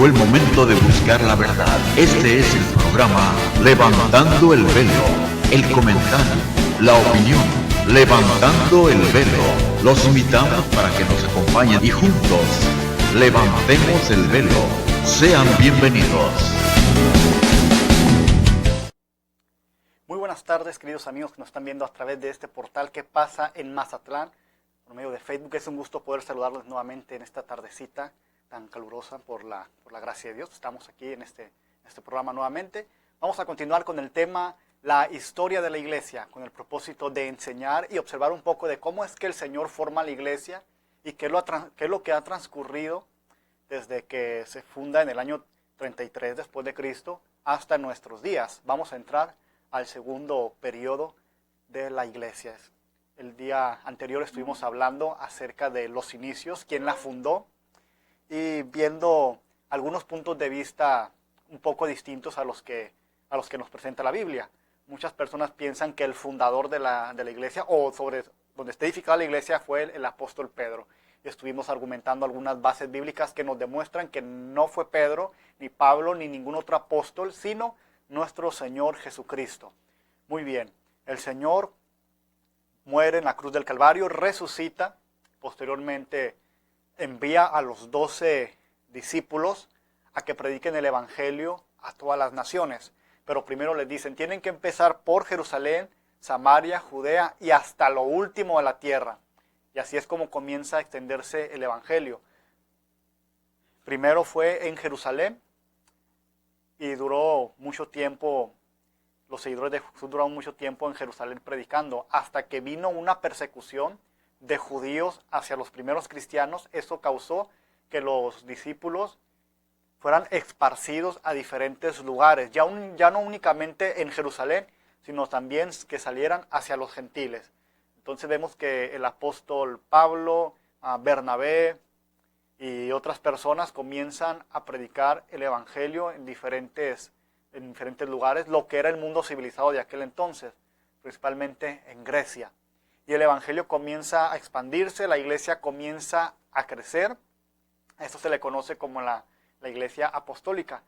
llegó el momento de buscar la verdad. Este es el programa Levantando el Velo. El comentario, la opinión, Levantando el Velo. Los invitamos para que nos acompañen y juntos levantemos el velo. Sean bienvenidos. Muy buenas tardes, queridos amigos que nos están viendo a través de este portal que pasa en Mazatlán, por medio de Facebook. Es un gusto poder saludarlos nuevamente en esta tardecita tan calurosa por la gracia de Dios. Estamos aquí en este programa nuevamente. Vamos a continuar con el tema la historia de la iglesia, con el propósito de enseñar y observar un poco de cómo es que el Señor forma la iglesia y qué es lo que ha transcurrido desde que se funda en el año 33 después de Cristo hasta nuestros días. Vamos a entrar al segundo periodo de la iglesia. El día anterior estuvimos hablando acerca de los inicios, quién la fundó, y viendo algunos puntos de vista un poco distintos a los que nos presenta la Biblia. Muchas personas piensan que el fundador de la iglesia, o sobre donde está edificada la iglesia, fue el apóstol Pedro. Y estuvimos argumentando algunas bases bíblicas que nos demuestran que no fue Pedro, ni Pablo, ni ningún otro apóstol, sino nuestro Señor Jesucristo. Muy bien, el Señor muere en la cruz del Calvario, resucita, posteriormente envía a los 12 discípulos a que prediquen el Evangelio a todas las naciones. Pero primero les dicen, tienen que empezar por Jerusalén, Samaria, Judea y hasta lo último de la tierra. Y así es como comienza a extenderse el Evangelio. Primero fue en Jerusalén y duró mucho tiempo, los seguidores de Jesús duraron mucho tiempo en Jerusalén predicando, hasta que vino una persecución de judíos hacia los primeros cristianos. Eso causó que los discípulos fueran esparcidos a diferentes lugares, ya no únicamente en Jerusalén, sino también que salieran hacia los gentiles. Entonces vemos que el apóstol Pablo, Bernabé y otras personas comienzan a predicar el Evangelio en diferentes lugares, lo que era el mundo civilizado de aquel entonces, principalmente en Grecia. Y el Evangelio comienza a expandirse, la iglesia comienza a crecer. Esto se le conoce como la iglesia apostólica.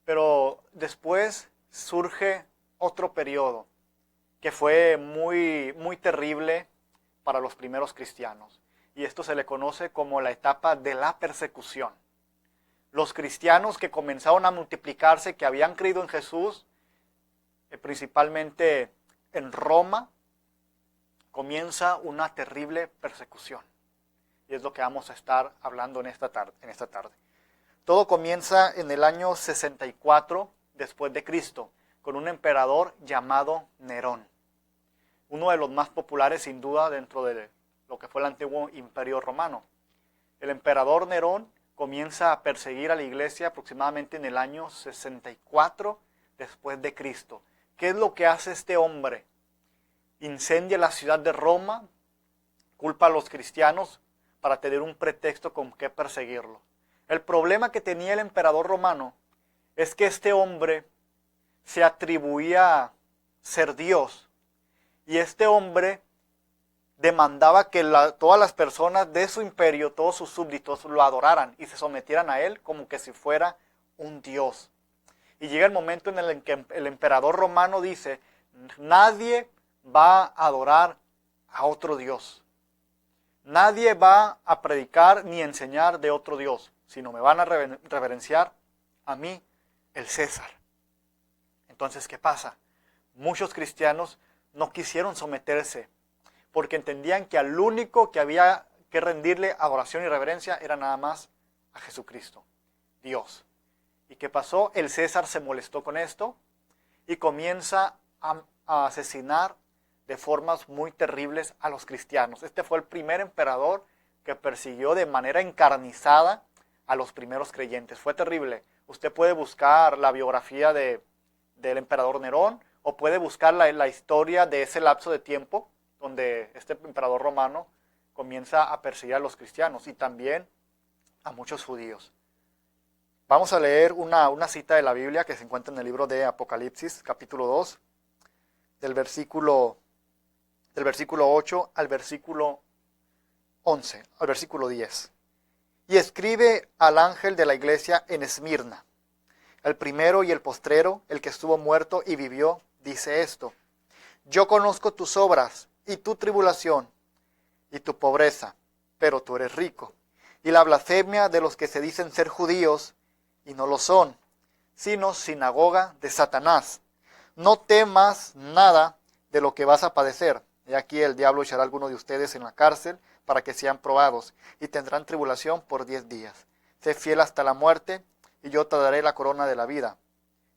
Pero después surge otro periodo que fue muy, muy terrible para los primeros cristianos. Y esto se le conoce como la etapa de la persecución. Los cristianos que comenzaron a multiplicarse, que habían creído en Jesús, principalmente en Roma, comienza una terrible persecución. Y es lo que vamos a estar hablando en esta tarde. Todo comienza en el año 64 después de Cristo, con un emperador llamado Nerón. Uno de los más populares sin duda dentro de lo que fue el antiguo imperio romano. El emperador Nerón comienza a perseguir a la iglesia aproximadamente en el año 64 después de Cristo. ¿Qué es lo que hace este hombre? Incendia la ciudad de Roma, culpa a los cristianos para tener un pretexto con qué perseguirlo. El problema que tenía el emperador romano es que este hombre se atribuía ser Dios. Y este hombre demandaba que todas las personas de su imperio, todos sus súbditos, lo adoraran y se sometieran a él como que si fuera un Dios. Y llega el momento en el que el emperador romano dice, nadie va a adorar a otro Dios. Nadie va a predicar ni enseñar de otro Dios, sino me van a reverenciar a mí, el César. Entonces, ¿qué pasa? Muchos cristianos no quisieron someterse porque entendían que al único que había que rendirle adoración y reverencia era nada más a Jesucristo, Dios. ¿Y qué pasó? El César se molestó con esto y comienza a asesinar de formas muy terribles a los cristianos. Este fue el primer emperador que persiguió de manera encarnizada a los primeros creyentes. Fue terrible. Usted puede buscar la biografía del emperador Nerón o puede buscar la historia de ese lapso de tiempo donde este emperador romano comienza a perseguir a los cristianos y también a muchos judíos. Vamos a leer una cita de la Biblia que se encuentra en el libro de Apocalipsis, capítulo 2, del versículo 8 al versículo 11, al versículo 10. Y escribe al ángel de la iglesia en Esmirna. El primero y el postrero, el que estuvo muerto y vivió, dice esto: yo conozco tus obras y tu tribulación y tu pobreza, pero tú eres rico, y la blasfemia de los que se dicen ser judíos y no lo son, sino sinagoga de Satanás. No temas nada de lo que vas a padecer. He aquí el diablo echará a algunos de ustedes en la cárcel para que sean probados, y tendrán tribulación por 10 días. Sé fiel hasta la muerte, y yo te daré la corona de la vida.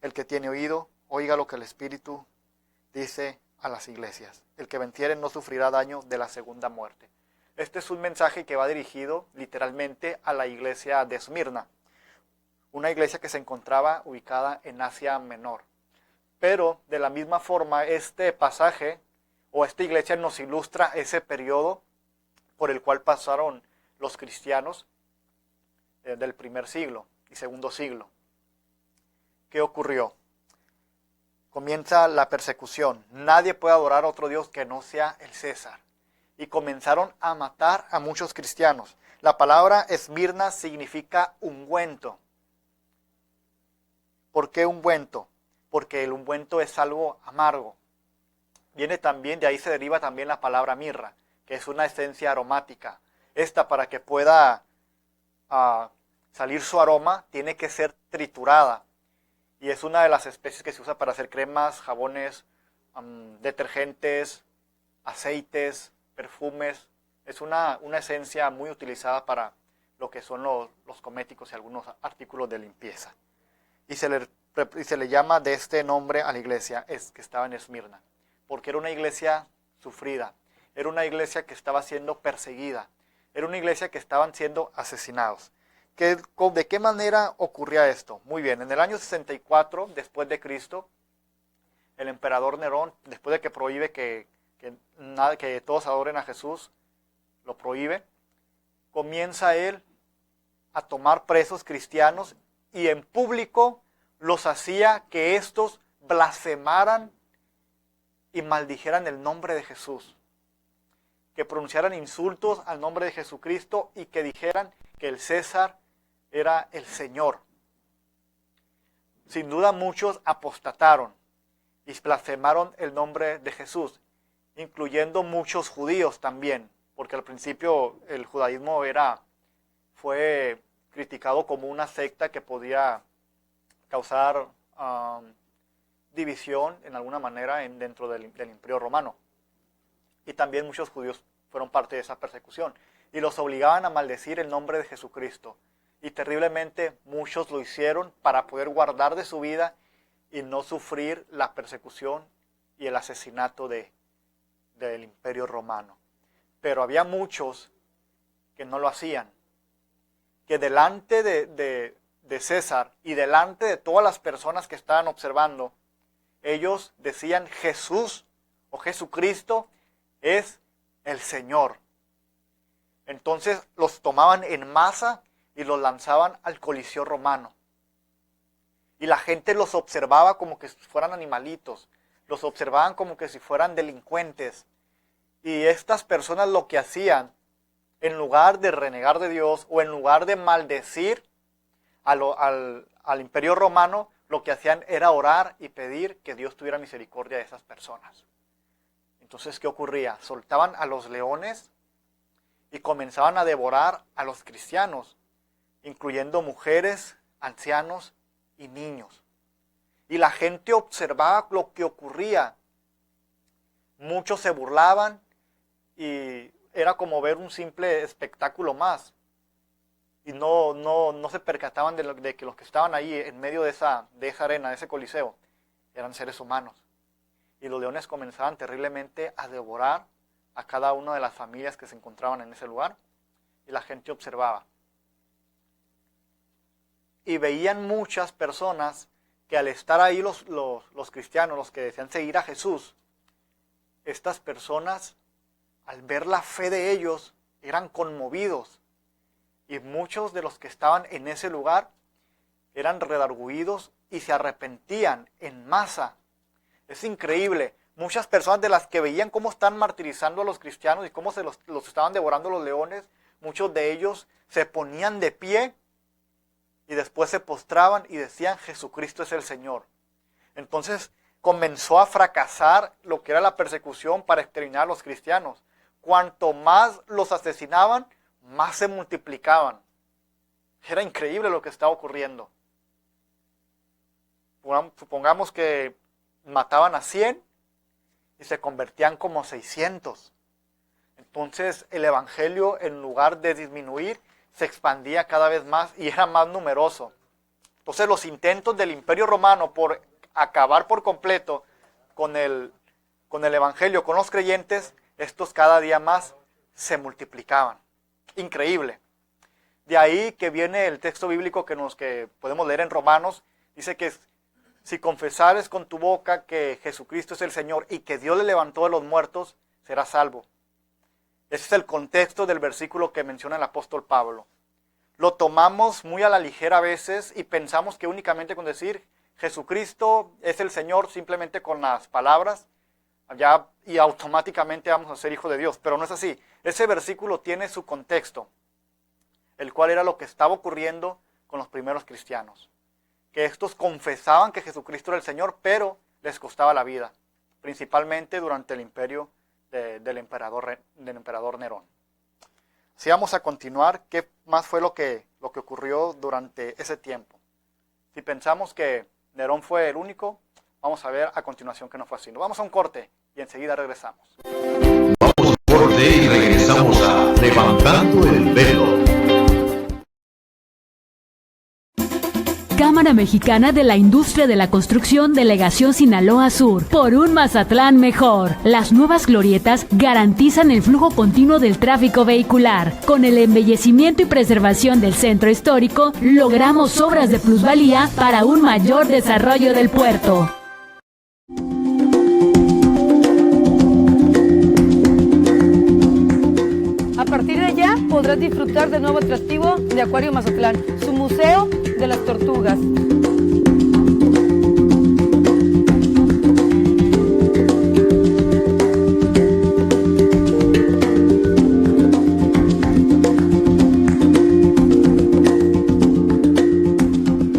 El que tiene oído, oiga lo que el Espíritu dice a las iglesias. El que venciere no sufrirá daño de la segunda muerte. Este es un mensaje que va dirigido literalmente a la iglesia de Esmirna, una iglesia que se encontraba ubicada en Asia Menor. Pero de la misma forma, este pasaje o esta iglesia nos ilustra ese periodo por el cual pasaron los cristianos del primer siglo y segundo siglo. ¿Qué ocurrió? Comienza la persecución. Nadie puede adorar a otro Dios que no sea el César. Y comenzaron a matar a muchos cristianos. La palabra Esmirna significa ungüento. ¿Por qué ungüento? Porque el ungüento es algo amargo. Viene también, de ahí se deriva también la palabra mirra, que es una esencia aromática. Esta, para que pueda salir su aroma, tiene que ser triturada. Y es una de las especies que se usa para hacer cremas, jabones, detergentes, aceites, perfumes. Es una esencia muy utilizada para lo que son los cosméticos y algunos artículos de limpieza. Y se le llama de este nombre a la iglesia que estaba en Esmirna, porque era una iglesia sufrida, era una iglesia que estaba siendo perseguida, era una iglesia que estaban siendo asesinados. ¿De qué manera ocurría esto? Muy bien, en el año 64 después de Cristo, el emperador Nerón, después de que prohíbe que todos adoren a Jesús, lo prohíbe, comienza él a tomar presos cristianos y en público los hacía que estos blasfemaran y maldijeran el nombre de Jesús, que pronunciaran insultos al nombre de Jesucristo y que dijeran que el César era el Señor. Sin duda muchos apostataron y blasfemaron el nombre de Jesús, incluyendo muchos judíos también, porque al principio el judaísmo fue criticado como una secta que podía causar división en alguna manera dentro del Imperio Romano. Y también muchos judíos fueron parte de esa persecución y los obligaban a maldecir el nombre de Jesucristo. Y terriblemente muchos lo hicieron para poder guardar de su vida y no sufrir la persecución y el asesinato del Imperio Romano. Pero había muchos que no lo hacían, que delante de César y delante de todas las personas que estaban observando, ellos decían Jesús o Jesucristo es el Señor. Entonces los tomaban en masa y los lanzaban al Coliseo romano. Y la gente los observaba como que fueran animalitos, los observaban como que si fueran delincuentes. Y estas personas lo que hacían, en lugar de renegar de Dios o en lugar de maldecir al Imperio Romano, lo que hacían era orar y pedir que Dios tuviera misericordia de esas personas. Entonces, ¿qué ocurría? Soltaban a los leones y comenzaban a devorar a los cristianos, incluyendo mujeres, ancianos y niños. Y la gente observaba lo que ocurría. Muchos se burlaban y era como ver un simple espectáculo más. Y no se percataban de que los que estaban ahí en medio de esa arena, de ese coliseo, eran seres humanos. Y los leones comenzaban terriblemente a devorar a cada una de las familias que se encontraban en ese lugar. Y la gente observaba. Y veían muchas personas que al estar ahí los cristianos, los que desean seguir a Jesús, estas personas, al ver la fe de ellos, eran conmovidos. Y muchos de los que estaban en ese lugar eran redargüidos y se arrepentían en masa. Es increíble. Muchas personas de las que veían cómo están martirizando a los cristianos y cómo los estaban devorando los leones, muchos de ellos se ponían de pie y después se postraban y decían, Jesucristo es el Señor. Entonces comenzó a fracasar lo que era la persecución para exterminar a los cristianos. Cuanto más los asesinaban, más se multiplicaban. Era increíble lo que estaba ocurriendo. Supongamos que mataban a 100 y se convertían como 600. Entonces el evangelio, en lugar de disminuir, se expandía cada vez más y era más numeroso. Entonces los intentos del Imperio Romano por acabar por completo con el evangelio, con los creyentes, estos cada día más se multiplicaban. Increíble. De ahí que viene el texto bíblico que podemos leer en Romanos. Dice que si confesares con tu boca que Jesucristo es el Señor y que Dios le levantó de los muertos, serás salvo. Ese es el contexto del versículo que menciona el apóstol Pablo. Lo tomamos muy a la ligera a veces y pensamos que únicamente con decir Jesucristo es el Señor, simplemente con las palabras, ya y automáticamente vamos a ser hijos de Dios. Pero no es así. Ese versículo tiene su contexto, el cual era lo que estaba ocurriendo con los primeros cristianos. Que estos confesaban que Jesucristo era el Señor, pero les costaba la vida, principalmente durante el imperio del emperador Nerón. Si vamos a continuar, ¿qué más fue lo que ocurrió durante ese tiempo? Si pensamos que Nerón fue el único, vamos a ver a continuación que no fue así. Nos vamos a un corte y enseguida regresamos. Vamos a un corte y regresamos a Levantando el Velo. Cámara Mexicana de la Industria de la Construcción, Delegación Sinaloa Sur. Por un Mazatlán mejor. Las nuevas glorietas garantizan el flujo continuo del tráfico vehicular. Con el embellecimiento y preservación del centro histórico, logramos obras de plusvalía para un mayor desarrollo del puerto. A partir de ya podrás disfrutar del nuevo atractivo de Acuario Mazatlán, su Museo de las Tortugas.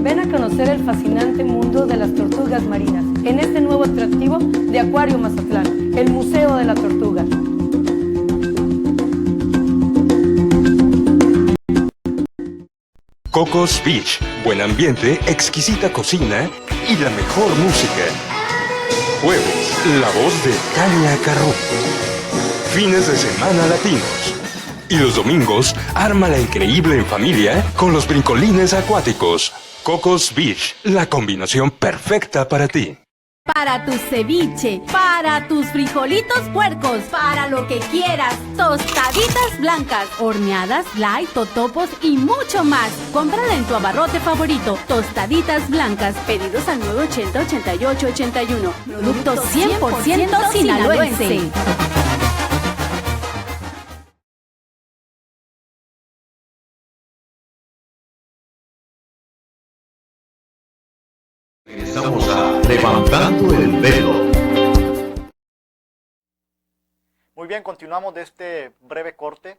Ven a conocer el fascinante mundo de las tortugas marinas en este nuevo atractivo de Acuario Mazatlán, el Museo de la Tortuga. Cocos Beach, buen ambiente, exquisita cocina y la mejor música. Jueves, la voz de Tania Carrón. Fines de semana latinos. Y los domingos, ármala increíble en familia con los brincolines acuáticos. Cocos Beach, la combinación perfecta para ti. Para tu ceviche, para tus frijolitos puercos, para lo que quieras, tostaditas blancas, horneadas, light, totopos y mucho más. Cómprala en tu abarrote favorito. Tostaditas blancas, pedidos al 980-8881. Producto 100% sinaloense. Estamos a Levantando el Velo. Muy bien, continuamos de este breve corte.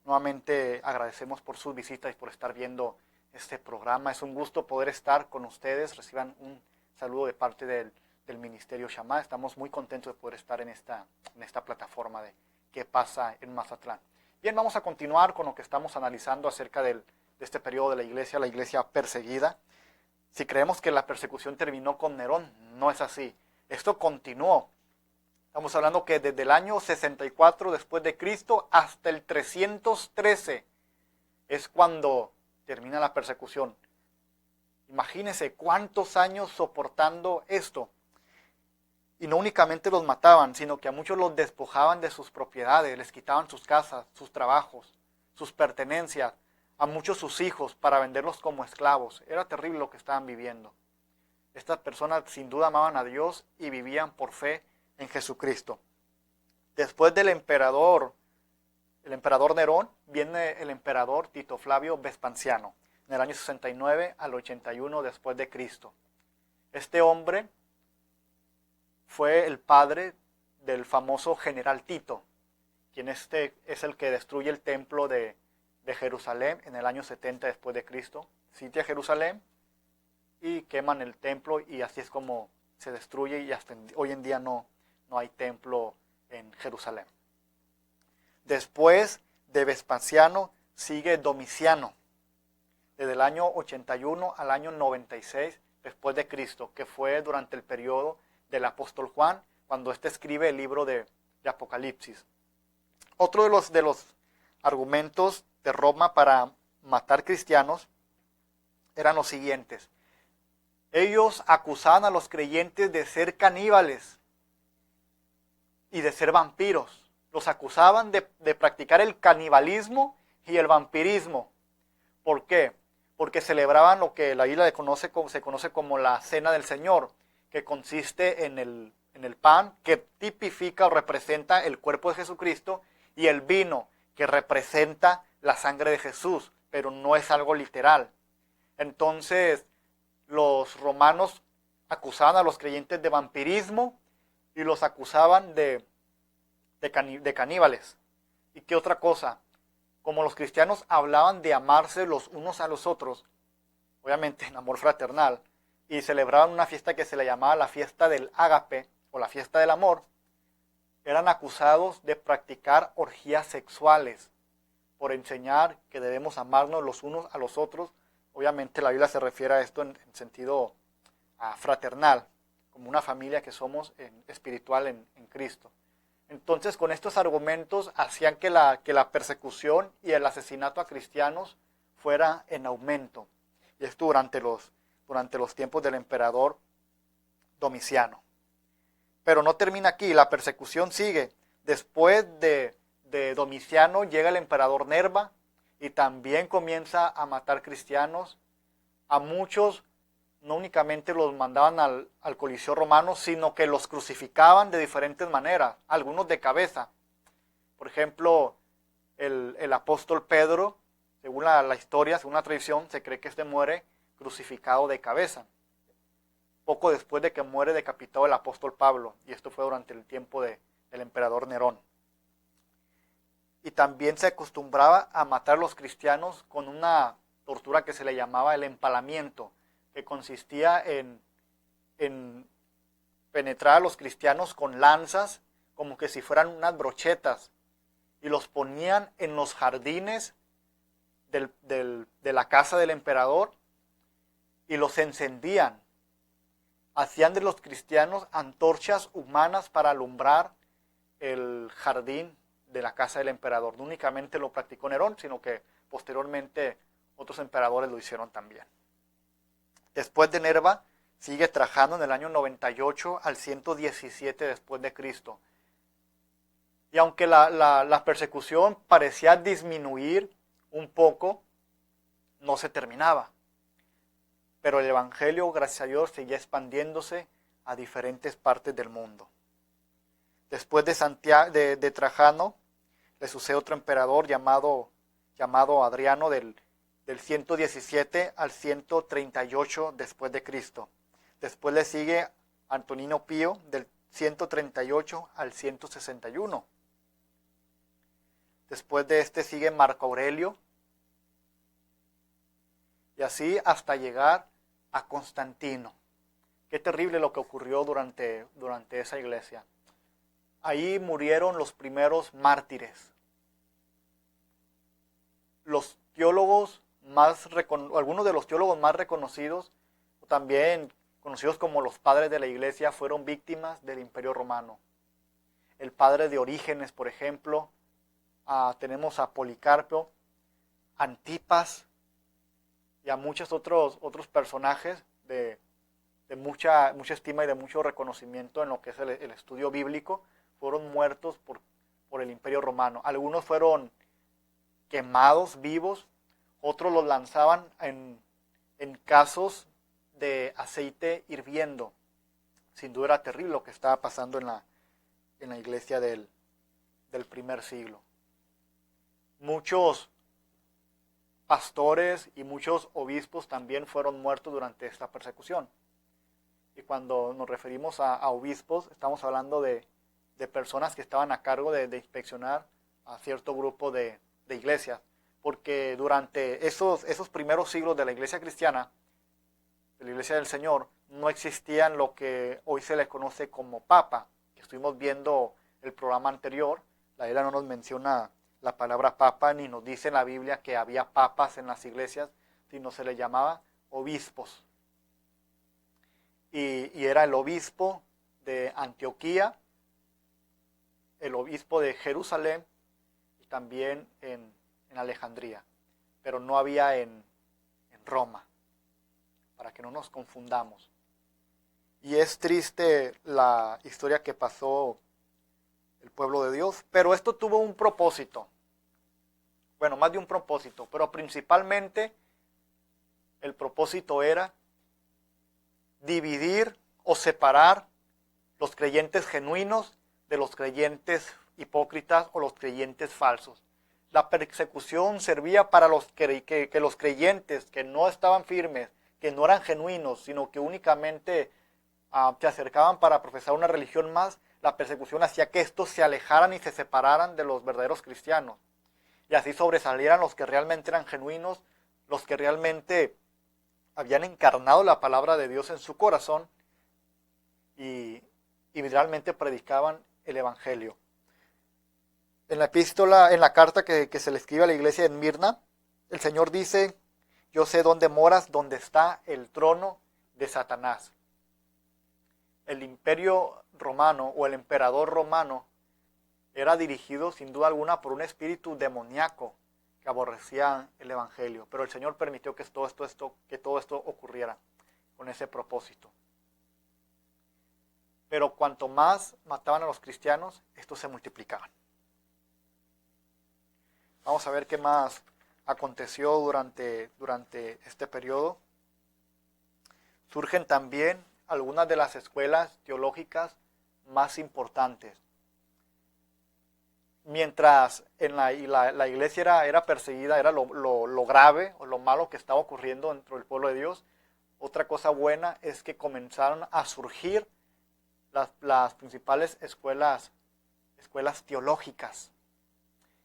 Nuevamente agradecemos por sus visitas y por estar viendo este programa. Es un gusto poder estar con ustedes. Reciban un saludo de parte del Ministerio Shammah. Estamos muy contentos de poder estar en esta plataforma de qué pasa en Mazatlán. Bien, vamos a continuar con lo que estamos analizando acerca de este periodo de la iglesia perseguida. Si creemos que la persecución terminó con Nerón, no es así. Esto continuó. Estamos hablando que desde el año 64 después de Cristo hasta el 313 es cuando termina la persecución. Imagínense cuántos años soportando esto. Y no únicamente los mataban, sino que a muchos los despojaban de sus propiedades, les quitaban sus casas, sus trabajos, sus pertenencias, a muchos sus hijos para venderlos como esclavos. Era terrible lo que estaban viviendo. Estas personas sin duda amaban a Dios y vivían por fe en Jesucristo. Después del emperador Nerón, viene el emperador Tito Flavio Vespasiano, en el año 69 al 81 después de Cristo. Este hombre fue el padre del famoso general Tito, quien es el que destruye el templo de Jerusalén en el año 70 después de Cristo. Sitia Jerusalén y queman el templo, y así es como se destruye, y hasta hoy en día no hay templo en Jerusalén. Después de Vespasiano sigue Domiciano, desde el año 81 al año 96 después de Cristo, que fue durante el periodo del apóstol Juan, cuando éste escribe el libro de Apocalipsis. Otro de los argumentos de Roma para matar cristianos eran los siguientes. Ellos acusaban a los creyentes de ser caníbales y de ser vampiros. Los acusaban de practicar el canibalismo y el vampirismo. ¿Por qué? Porque celebraban lo que la Biblia se conoce como la Cena del Señor, que consiste en el pan, que tipifica o representa el cuerpo de Jesucristo, y el vino, que representa la sangre de Jesús, pero no es algo literal. Entonces, los romanos acusaban a los creyentes de vampirismo y los acusaban de caníbales. ¿Y qué otra cosa? Como los cristianos hablaban de amarse los unos a los otros, obviamente en amor fraternal, y celebraban una fiesta que se le llamaba la fiesta del ágape o la fiesta del amor, eran acusados de practicar orgías sexuales por enseñar que debemos amarnos los unos a los otros. Obviamente la Biblia se refiere a esto en sentido fraternal, como una familia que somos espiritual en Cristo. Entonces, con estos argumentos hacían que la persecución y el asesinato a cristianos fuera en aumento. Y esto durante los tiempos del emperador Domiciano. Pero no termina aquí, la persecución sigue. Después de Domiciano llega el emperador Nerva y también comienza a matar cristianos. A muchos no únicamente los mandaban al Coliseo romano, sino que los crucificaban de diferentes maneras, algunos de cabeza. Por ejemplo, el apóstol Pedro, según la historia, según la tradición, se cree que este muere crucificado de cabeza, poco después de que muere decapitado el apóstol Pablo, y esto fue durante el tiempo del emperador Nerón. Y también se acostumbraba a matar a los cristianos con una tortura que se le llamaba el empalamiento, que consistía en penetrar a los cristianos con lanzas, como que si fueran unas brochetas, y los ponían en los jardines de la casa del emperador, y los encendían. Hacían de los cristianos antorchas humanas para alumbrar el jardín de la casa del emperador. No únicamente lo practicó Nerón, sino que posteriormente otros emperadores lo hicieron también. Después de Nerva sigue Trajano en el año 98 al 117 después de Cristo. Y aunque la persecución parecía disminuir un poco, no se terminaba. Pero el evangelio, gracias a Dios, seguía expandiéndose a diferentes partes del mundo. Después de Trajano, le sucede otro emperador llamado Adriano del 117 al 138 después de Cristo. Después le sigue Antonino Pío del 138 al 161. Después de este sigue Marco Aurelio. Y así hasta llegar a Constantino. Qué terrible lo que ocurrió durante esa iglesia. Ahí murieron los primeros mártires. Los teólogos algunos de los teólogos más reconocidos, también conocidos como los padres de la iglesia, fueron víctimas del Imperio Romano. El padre de Orígenes, por ejemplo, tenemos a Policarpo, Antipas y a muchos otros personajes de mucha estima y de mucho reconocimiento en lo que es el estudio bíblico, fueron muertos por el Imperio Romano. Algunos fueron quemados vivos, otros los lanzaban en casos de aceite hirviendo. Sin duda era terrible lo que estaba pasando en la iglesia del primer siglo. Muchos pastores y muchos obispos también fueron muertos durante esta persecución. Y cuando nos referimos a obispos, estamos hablando de personas que estaban a cargo de inspeccionar a cierto grupo de iglesias, porque durante esos primeros siglos de la iglesia cristiana, de la iglesia del Señor, no existían lo que hoy se le conoce como papa. Estuvimos viendo el programa anterior, la Biblia no nos menciona la palabra papa, ni nos dice en la Biblia que había papas en las iglesias, sino se le llamaba obispos. Y era el obispo de Antioquía, el obispo de Jerusalén y también en Alejandría, pero no había en Roma, para que no nos confundamos. Y es triste la historia que pasó el pueblo de Dios, pero esto tuvo un propósito. Bueno, más de un propósito, pero principalmente el propósito era dividir o separar los creyentes genuinos de los creyentes hipócritas o los creyentes falsos. La persecución servía para que los creyentes que no estaban firmes, que no eran genuinos, sino que únicamente se acercaban para profesar una religión más. La persecución hacía que estos se alejaran y se separaran de los verdaderos cristianos. Y así sobresalieran los que realmente eran genuinos, los que realmente habían encarnado la palabra de Dios en su corazón y realmente predicaban el evangelio. En la epístola, en la carta que se le escribe a la iglesia en Mirna, el Señor dice: yo sé dónde moras, dónde está el trono de Satanás. El imperio romano o el emperador romano era dirigido sin duda alguna por un espíritu demoníaco que aborrecía el evangelio, pero el Señor permitió que todo esto ocurriera con ese propósito. Pero cuanto más mataban a los cristianos, estos se multiplicaban. Vamos a ver qué más aconteció durante este periodo. Surgen también algunas de las escuelas teológicas más importantes. Mientras en la iglesia era perseguida, era lo grave o lo malo que estaba ocurriendo dentro del pueblo de Dios, otra cosa buena es que comenzaron a surgir las principales escuelas teológicas.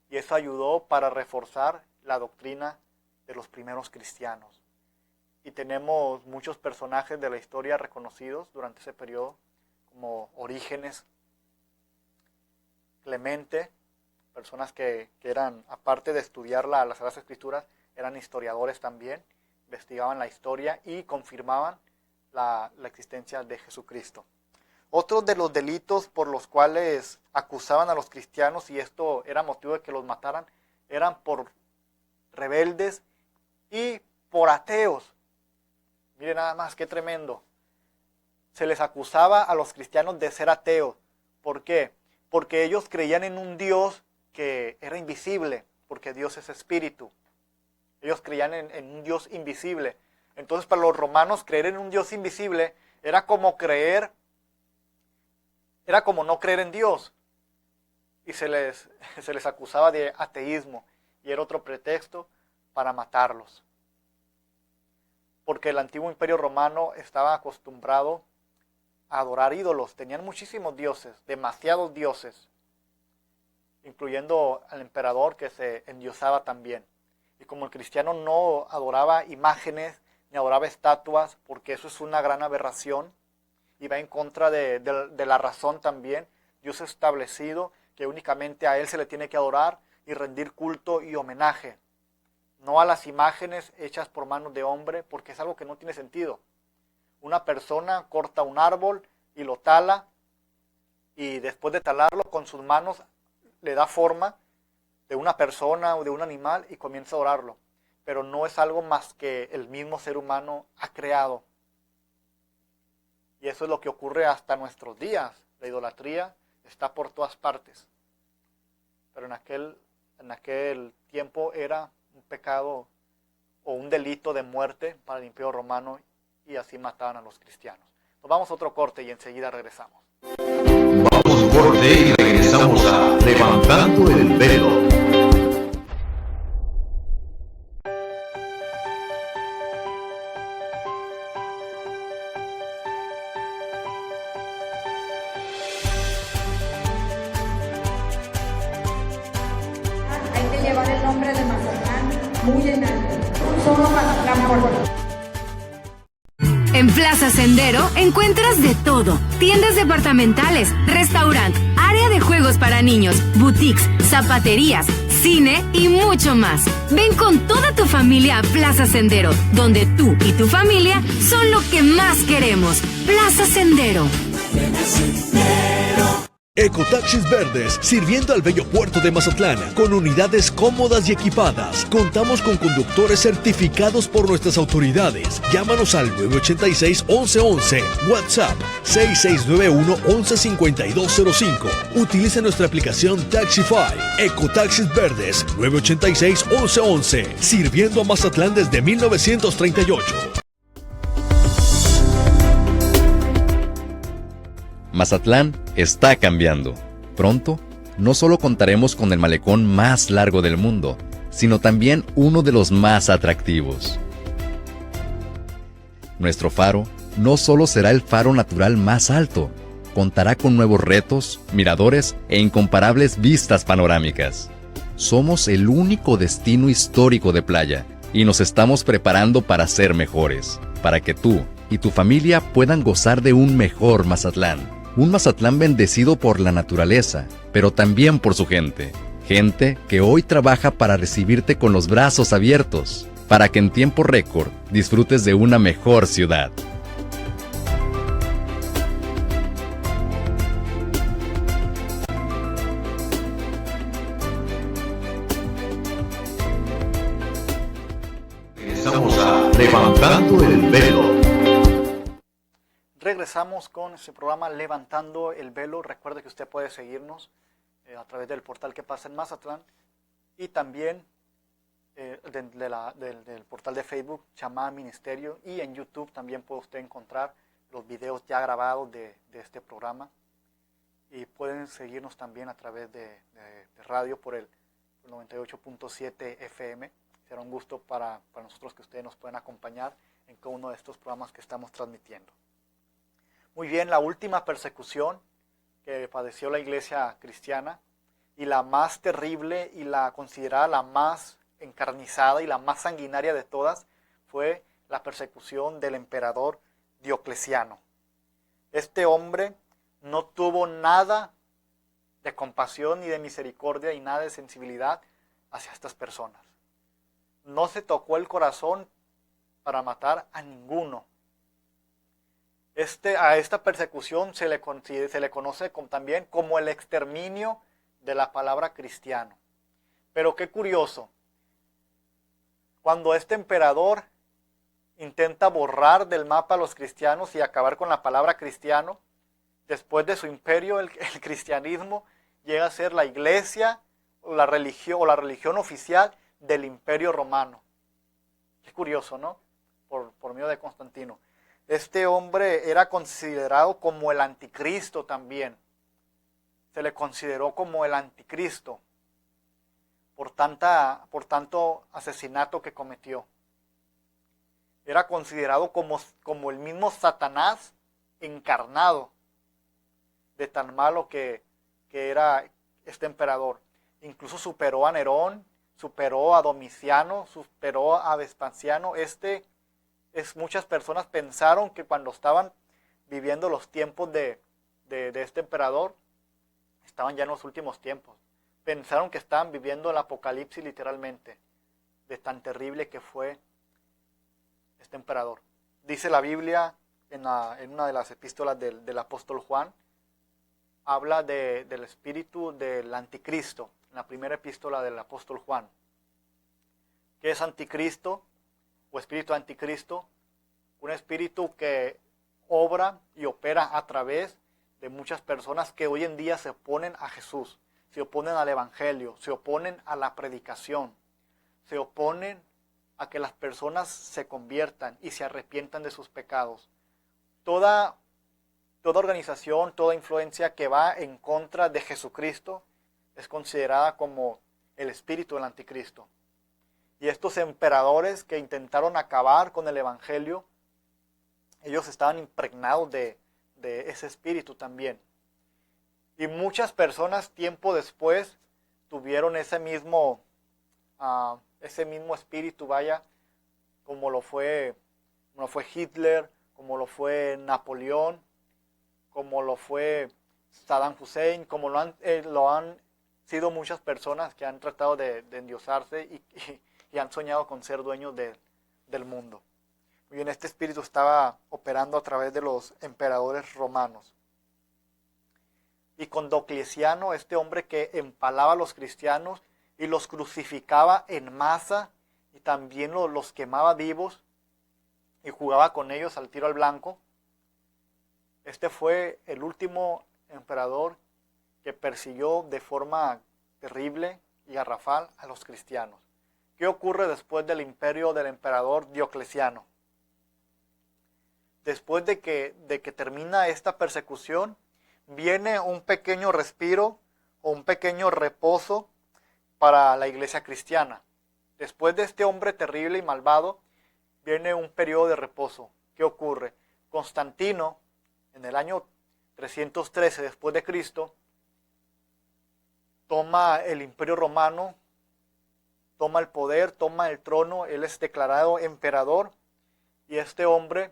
Y eso ayudó para reforzar la doctrina de los primeros cristianos. Y tenemos muchos personajes de la historia reconocidos durante ese periodo, como Orígenes, Clemente, personas que eran, aparte de estudiar las Sagradas Escrituras, eran historiadores también, investigaban la historia y confirmaban la existencia de Jesucristo. Otros de los delitos por los cuales acusaban a los cristianos, y esto era motivo de que los mataran, eran por rebeldes y por ateos. Miren nada más, qué tremendo. Se les acusaba a los cristianos de ser ateos. ¿Por qué? Porque ellos creían en un Dios que era invisible, porque Dios es espíritu. Ellos creían en un Dios invisible. Entonces, para los romanos, creer en un Dios invisible era como no creer en Dios. Y se les acusaba de ateísmo. Y era otro pretexto para matarlos. Porque el antiguo imperio romano estaba acostumbrado a adorar ídolos. Tenían muchísimos dioses, demasiados dioses, incluyendo al emperador, que se endiosaba también. Y como el cristiano no adoraba imágenes ni adoraba estatuas, porque eso es una gran aberración y va en contra de la razón también, Dios ha establecido que únicamente a Él se le tiene que adorar y rendir culto y homenaje, no a las imágenes hechas por manos de hombre, porque es algo que no tiene sentido. Una persona corta un árbol y lo tala, y después de talarlo con sus manos le da forma de una persona o de un animal y comienza a adorarlo. Pero no es algo más que el mismo ser humano ha creado. Y eso es lo que ocurre hasta nuestros días. La idolatría está por todas partes. Pero en aquel tiempo era un pecado o un delito de muerte para el imperio romano, y así mataban a los cristianos. Nos vamos a otro corte y enseguida regresamos. Vamos a un corte y regresamos a Levantando el Velo. llevar el nombre de Mazatlán muy en alto. Un solo Mazatlán por ti. En Plaza Sendero encuentras de todo. Tiendas departamentales, restaurante, área de juegos para niños, boutiques, zapaterías, cine y mucho más. Ven con toda tu familia a Plaza Sendero, donde tú y tu familia son lo que más queremos. Plaza Sendero. Ecotaxis Verdes, sirviendo al bello puerto de Mazatlán, con unidades cómodas y equipadas. Contamos con conductores certificados por nuestras autoridades. Llámanos al 986-1111, WhatsApp 6691-115205. Utilice nuestra aplicación Taxify. Ecotaxis Verdes, 986-1111, sirviendo a Mazatlán desde 1938. Mazatlán está cambiando. Pronto, no solo contaremos con el malecón más largo del mundo, sino también uno de los más atractivos. Nuestro faro no solo será el faro natural más alto, contará con nuevos retos, miradores e incomparables vistas panorámicas. Somos el único destino histórico de playa y nos estamos preparando para ser mejores, para que tú y tu familia puedan gozar de un mejor Mazatlán. Un Mazatlán bendecido por la naturaleza, pero también por su gente. Gente que hoy trabaja para recibirte con los brazos abiertos, para que en tiempo récord disfrutes de una mejor ciudad. Estamos a Levantando el Velo. Regresamos con este programa Levantando el Velo. Recuerde que usted puede seguirnos a través del portal que pasa en Mazatlán y también del portal de Facebook Chamá Ministerio, y en YouTube también puede usted encontrar los videos ya grabados de este programa, y pueden seguirnos también a través de radio por el 98.7 FM. Será un gusto para nosotros que ustedes nos puedan acompañar en cada uno de estos programas que estamos transmitiendo. Muy bien, la última persecución que padeció la iglesia cristiana, y la más terrible y la considerada la más encarnizada y la más sanguinaria de todas, fue la persecución del emperador Diocleciano. Este hombre no tuvo nada de compasión ni de misericordia y nada de sensibilidad hacia estas personas. No se tocó el corazón para matar a ninguno. A esta persecución se le conoce también como el exterminio de la palabra cristiano. Pero qué curioso, cuando este emperador intenta borrar del mapa a los cristianos y acabar con la palabra cristiano, después de su imperio el cristianismo llega a ser la iglesia o la religión oficial del imperio romano. Qué curioso, ¿no? Por medio de Constantino. Este hombre era considerado como el anticristo también. Se le consideró como el anticristo por tanto asesinato que cometió. Era considerado como el mismo Satanás encarnado, de tan malo que era este emperador. Incluso superó a Nerón, superó a Domiciano, superó a Vespasiano. Muchas personas pensaron que cuando estaban viviendo los tiempos de este emperador, estaban ya en los últimos tiempos. Pensaron que estaban viviendo el apocalipsis literalmente, de tan terrible que fue este emperador. Dice la Biblia en una de las epístolas del apóstol Juan, habla del espíritu del anticristo, en la primera epístola del apóstol Juan. ¿Qué es anticristo o espíritu anticristo? Un espíritu que obra y opera a través de muchas personas que hoy en día se oponen a Jesús, se oponen al Evangelio, se oponen a la predicación, se oponen a que las personas se conviertan y se arrepientan de sus pecados. Toda organización, toda influencia que va en contra de Jesucristo es considerada como el espíritu del anticristo. Y estos emperadores que intentaron acabar con el Evangelio, ellos estaban impregnados de ese espíritu también. Y muchas personas tiempo después tuvieron ese mismo ese mismo espíritu, vaya, como lo fue Hitler, como lo fue Napoleón, como lo fue Saddam Hussein, como lo han sido muchas personas que han tratado de endiosarse y han soñado con ser dueños del mundo. Muy bien, este espíritu estaba operando a través de los emperadores romanos. Y con Diocleciano, este hombre que empalaba a los cristianos y los crucificaba en masa y también los quemaba vivos y jugaba con ellos al tiro al blanco, este fue el último emperador que persiguió de forma terrible y garrafal a los cristianos. ¿Qué ocurre después del imperio del emperador Diocleciano? Después de que termina esta persecución, viene un pequeño respiro o un pequeño reposo para la iglesia cristiana. Después de este hombre terrible y malvado, viene un periodo de reposo. ¿Qué ocurre? Constantino, en el año 313 después de Cristo, toma el imperio romano, toma el poder, toma el trono, él es declarado emperador y este hombre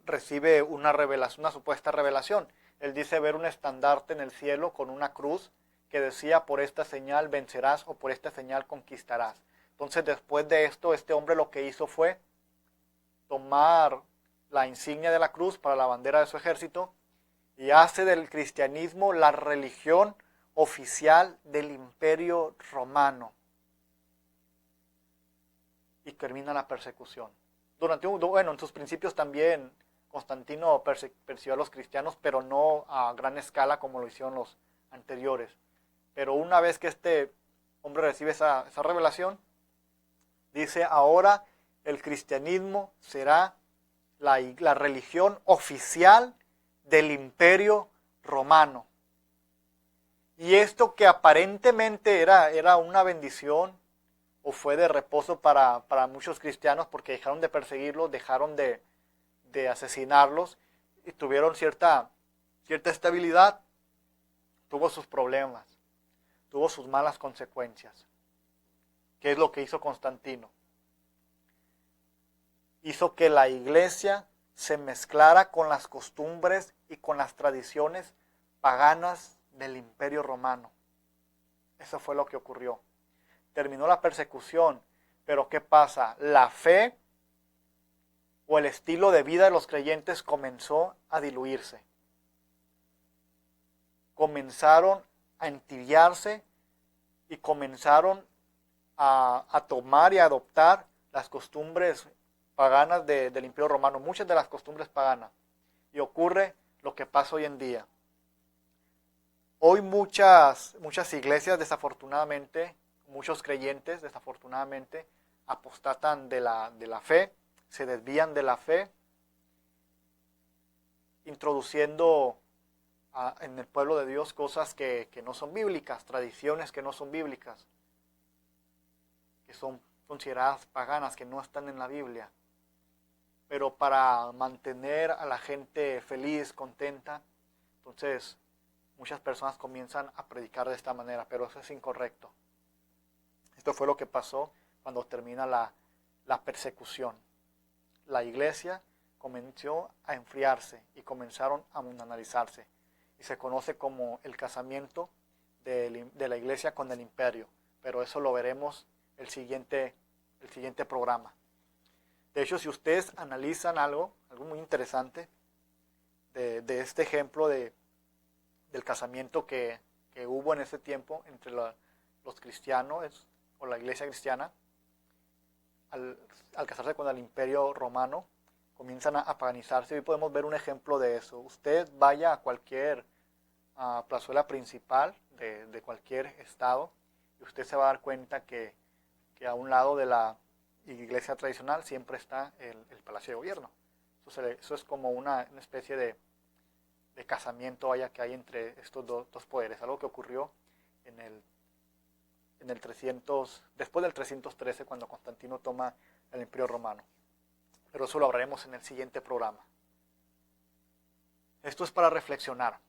recibe una revelación, una supuesta revelación. Él dice ver un estandarte en el cielo con una cruz que decía por esta señal vencerás o por esta señal conquistarás. Entonces después de esto, este hombre lo que hizo fue tomar la insignia de la cruz para la bandera de su ejército y hace del cristianismo la religión oficial del imperio romano. Y termina la persecución. En sus principios también Constantino persiguió a los cristianos, pero no a gran escala como lo hicieron los anteriores. Pero una vez que este hombre recibe esa revelación, dice, ahora el cristianismo será la religión oficial del imperio romano. Y esto que aparentemente era una bendición o fue de reposo para muchos cristianos porque dejaron de perseguirlos, dejaron de asesinarlos y tuvieron cierta estabilidad, tuvo sus problemas, tuvo sus malas consecuencias. ¿Qué es lo que hizo Constantino? Hizo que la iglesia se mezclara con las costumbres y con las tradiciones paganas del imperio romano. Eso fue lo que ocurrió. Terminó la persecución, pero ¿qué pasa? La fe o el estilo de vida de los creyentes comenzó a diluirse. Comenzaron a entibiarse y comenzaron a tomar y a adoptar las costumbres paganas del imperio romano, muchas de las costumbres paganas. Y ocurre lo que pasa hoy en día. Hoy muchas iglesias, desafortunadamente, muchos creyentes, desafortunadamente, apostatan de la fe, se desvían de la fe, introduciendo en el pueblo de Dios cosas que no son bíblicas, tradiciones que no son bíblicas, que son consideradas paganas, que no están en la Biblia. Pero para mantener a la gente feliz, contenta, entonces muchas personas comienzan a predicar de esta manera, pero eso es incorrecto. Esto fue lo que pasó cuando termina la persecución. La iglesia comenzó a enfriarse y comenzaron a mundanalizarse. Y se conoce como el casamiento de la iglesia con el imperio. Pero eso lo veremos el siguiente programa. De hecho, si ustedes analizan algo muy interesante de este ejemplo del casamiento que hubo en ese tiempo entre los cristianos o la iglesia cristiana, al casarse con el imperio romano, comienzan a paganizarse. Hoy podemos ver un ejemplo de eso. Usted vaya a cualquier plazuela principal de cualquier estado y usted se va a dar cuenta que a un lado de la iglesia tradicional siempre está el Palacio de Gobierno. Eso es como una especie de casamiento que hay entre estos dos poderes, algo que ocurrió en el 300, después del 313, cuando Constantino toma el Imperio Romano. Pero eso lo hablaremos en el siguiente programa. Esto es para reflexionar.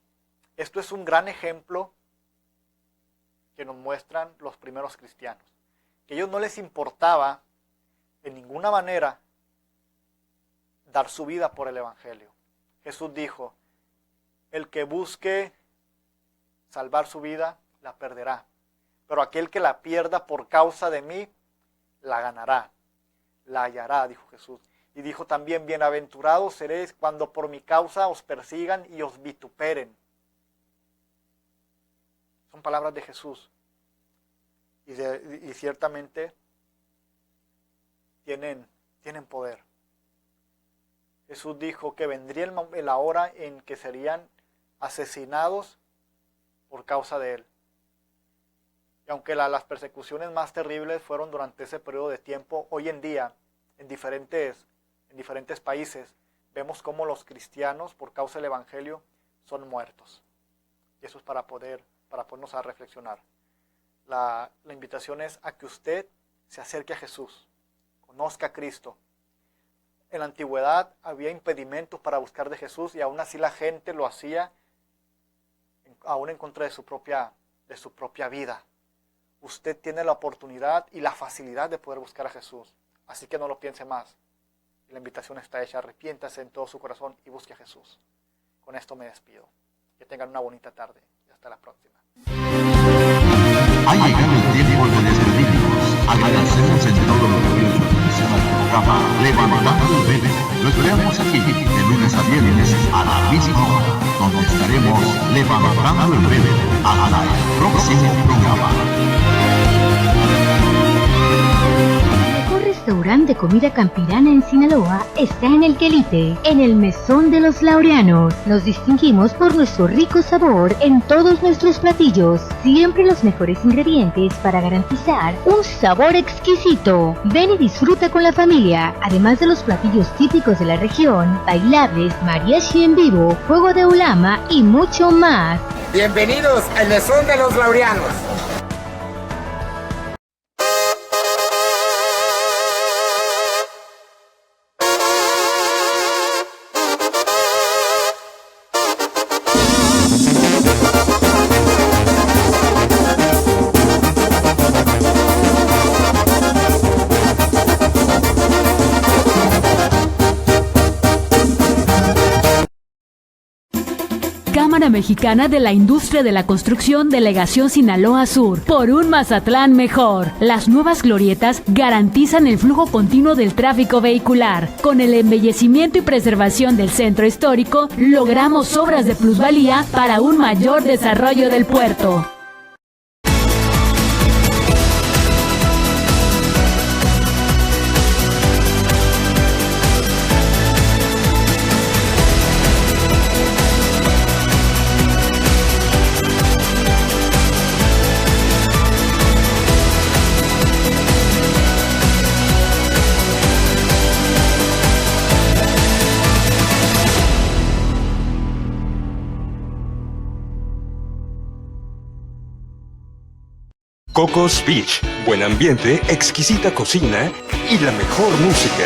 Esto es un gran ejemplo que nos muestran los primeros cristianos. que a ellos no les importaba de ninguna manera dar su vida por el Evangelio. Jesús dijo, el que busque salvar su vida, la perderá. Pero aquel que la pierda por causa de mí, la ganará, la hallará, dijo Jesús. Y dijo también, bienaventurados seréis cuando por mi causa os persigan y os vituperen. Son palabras de Jesús. Y ciertamente tienen poder. Jesús dijo que vendría la hora en que serían asesinados por causa de él. Y aunque las persecuciones más terribles fueron durante ese periodo de tiempo, hoy en día, en diferentes países, vemos cómo los cristianos, por causa del Evangelio, son muertos. Y eso es para ponernos a reflexionar. La invitación es a que usted se acerque a Jesús, conozca a Cristo. En la antigüedad había impedimentos para buscar de Jesús y aún así la gente lo hacía aún en contra de su propia vida. Usted tiene la oportunidad y la facilidad de poder buscar a Jesús. Así que no lo piense más. La invitación está hecha. Arrepiéntase en todo su corazón y busque a Jesús. Con esto me despido. Que tengan una bonita tarde y hasta la próxima. Ha llegado el tiempo de despedirnos. Agradecemos en todo lo que atención al programa Levantando el Velo. Lo esperamos aquí de lunes a viernes a la misma hora, donde estaremos levantando el velo. Hasta el próximo programa. Restaurante de comida campirana en Sinaloa está en El Quelite, en el Mesón de los Laureanos. Nos distinguimos por nuestro rico sabor en todos nuestros platillos, siempre los mejores ingredientes para garantizar un sabor exquisito. Ven y disfruta con la familia, además de los platillos típicos de la región, bailables, mariachi en vivo, juego de ulama y mucho más. Bienvenidos al Mesón de los Laureanos. Cámara Mexicana de la Industria de la Construcción, Delegación Sinaloa Sur. Por un Mazatlán mejor. Las nuevas glorietas garantizan el flujo continuo del tráfico vehicular. Con el embellecimiento y preservación del centro histórico, logramos obras de plusvalía para un mayor desarrollo del puerto. Cocos Beach, buen ambiente, exquisita cocina y la mejor música.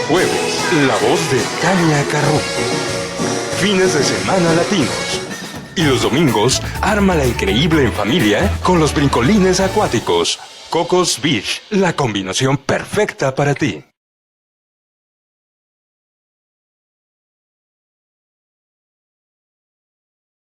Jueves, la voz de Tania Carrón. Fines de semana latinos. Y los domingos, arma la increíble en familia con los brincolines acuáticos. Cocos Beach, la combinación perfecta para ti.